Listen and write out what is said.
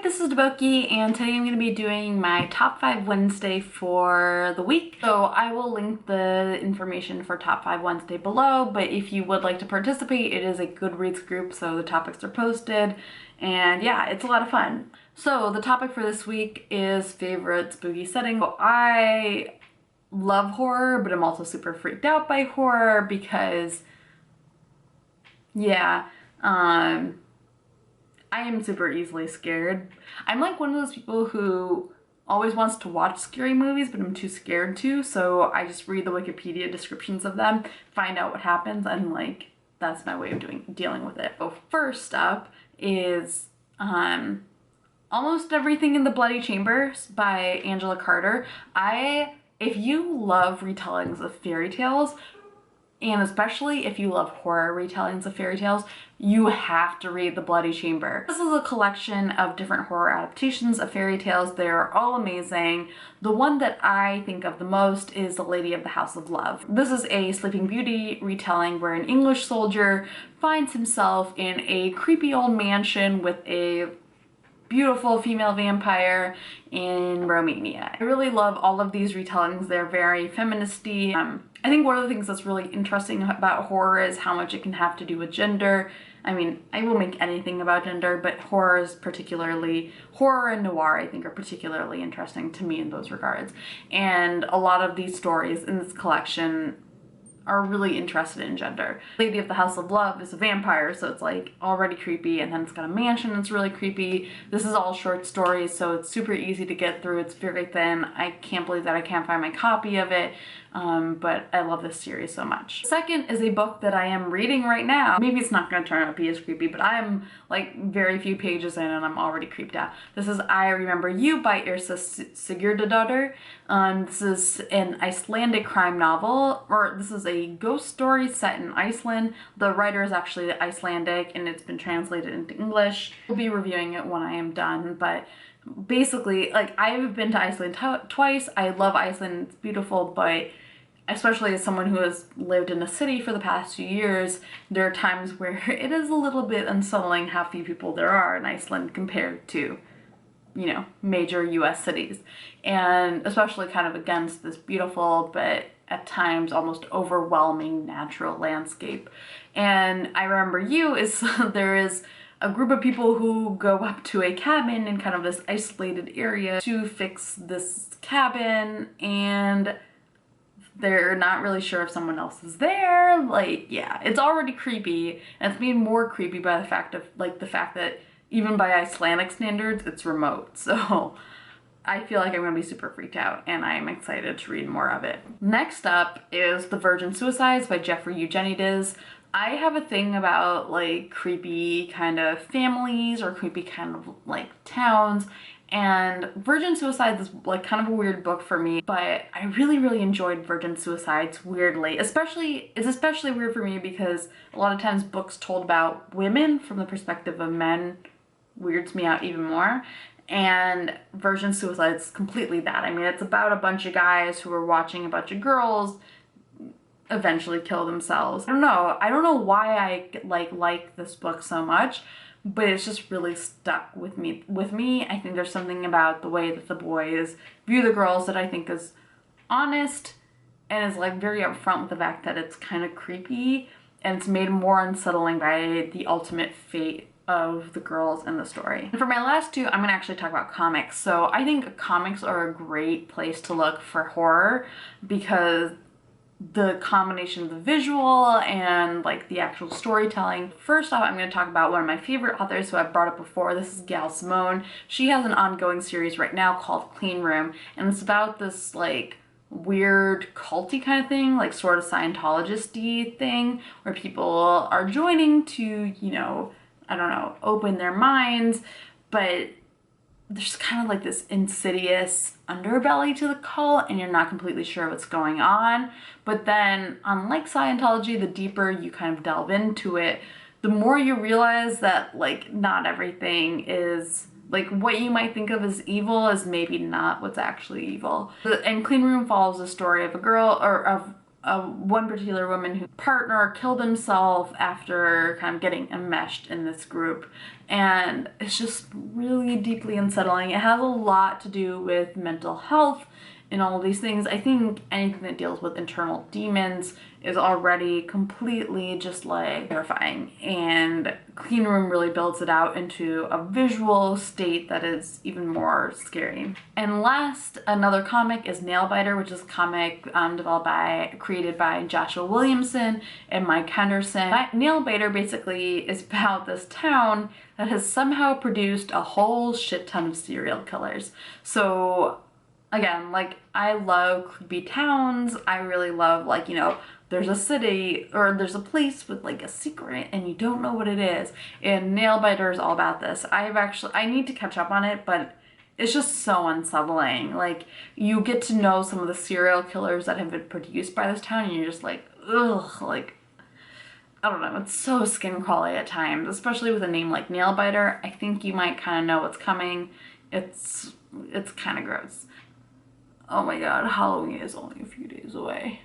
this is Boki, and today I'm going to be doing my top 5 Wednesday for the week. So I will link the information for top 5 Wednesday below, but if you would like to participate, it is a Goodreads group, so the topics are posted, and yeah, it's a lot of fun. So the topic for this week is favorite spooky setting. So I love horror, but I'm also super freaked out by horror because, yeah, I am super easily scared. I'm like one of those people who always wants to watch scary movies, but I'm too scared to, so I just read the Wikipedia descriptions of them, find out what happens, and like, that's my way of dealing with it. So first up is Almost Everything in the Bloody Chamber by Angela Carter. If you love retellings of fairy tales, and especially if you love horror retellings of fairy tales, you have to read The Bloody Chamber. This is a collection of different horror adaptations of fairy tales. They're all amazing. The one that I think of the most is The Lady of the House of Love. This is a Sleeping Beauty retelling where an English soldier finds himself in a creepy old mansion with a beautiful female vampire in Romania. I really love all of these retellings. They're very feministy. I think one of the things that's really interesting about horror is how much it can have to do with gender. I mean, I will make anything about gender, but horror and noir I think are particularly interesting to me in those regards. And a lot of these stories in this collection are really interested in gender. Lady of the House of Love is a vampire, so it's like already creepy, and then it's got a mansion that's really creepy. This is all short stories, so it's super easy to get through. It's very thin. I can't believe that I can't find my copy of it, but I love this series so much. Second is a book that I am reading right now. Maybe it's not going to turn out to be as creepy, but I am like very few pages in and I'm already creeped out. This is I Remember You by Yrsa Sigurðardóttir. This is an Icelandic crime novel, or this is a ghost story set in Iceland. The writer is actually Icelandic and it's been translated into English. I'll be reviewing it when I am done, but basically, like, I've been to Iceland twice. I love Iceland, it's beautiful, but especially as someone who has lived in a city for the past few years, there are times where it is a little bit unsettling how few people there are in Iceland compared to, you know, major US cities. And especially kind of against this beautiful, but at times almost overwhelming natural landscape. And I Remember You is, there is a group of people who go up to a cabin in kind of this isolated area to fix this cabin, and they're not really sure if someone else is there. Like, yeah, it's already creepy, and it's made more creepy by the fact that even by Icelandic standards, it's remote. So I feel like I'm gonna be super freaked out, and I'm excited to read more of it. Next up is The Virgin Suicides by Jeffrey Eugenides. I have a thing about like creepy kind of families or creepy kind of like towns, and Virgin Suicides is like kind of a weird book for me, but I really enjoyed Virgin Suicides, weirdly. It's especially weird for me because a lot of times books told about women from the perspective of men weirds me out even more. And Virgin Suicides is completely that. I mean, it's about a bunch of guys who are watching a bunch of girls eventually kill themselves. I don't know why I like this book so much, but it's just really stuck with me. I think there's something about the way that the boys view the girls that I think is honest and is like very upfront with the fact that it's kind of creepy, and it's made more unsettling by the ultimate fate of the girls in the story. And for my last two, I'm gonna actually talk about comics. So I think comics are a great place to look for horror because the combination of the visual and like the actual storytelling. First off, I'm going to talk about one of my favorite authors who I've brought up before. This is Gail Simone. She has an ongoing series right now called Clean Room, and it's about this like weird culty kind of thing, like sort of Scientologist-y thing, where people are joining to, you know, I don't know, open their minds, but there's kind of like this insidious underbelly to the cult, and you're not completely sure what's going on. But then, unlike Scientology, the deeper you kind of delve into it, the more you realize that like not everything is like what you might think of as evil is maybe not what's actually evil. And Clean Room follows the story of a girl, or of one particular woman whose partner killed himself after kind of getting enmeshed in this group. And it's just really deeply unsettling. It has a lot to do with mental health and all of these things. I think anything that deals with internal demons is already completely just like terrifying, and Clean Room really builds it out into a visual state that is even more scary. And last, another comic is Nailbiter, which is a comic created by Joshua Williamson and Mike Henderson. Nailbiter basically is about this town that has somehow produced a whole shit ton of serial killers. So again, like, I love creepy towns. I really love, like, you know, there's a city or there's a place with like a secret and you don't know what it is. And Nailbiter is all about this. I need to catch up on it, but it's just so unsettling. Like, you get to know some of the serial killers that have been produced by this town and you're just like, ugh, like, I don't know, it's so skin crawly at times, especially with a name like Nailbiter. I think you might kind of know what's coming. It's kind of gross. Oh my god, Halloween is only a few days away.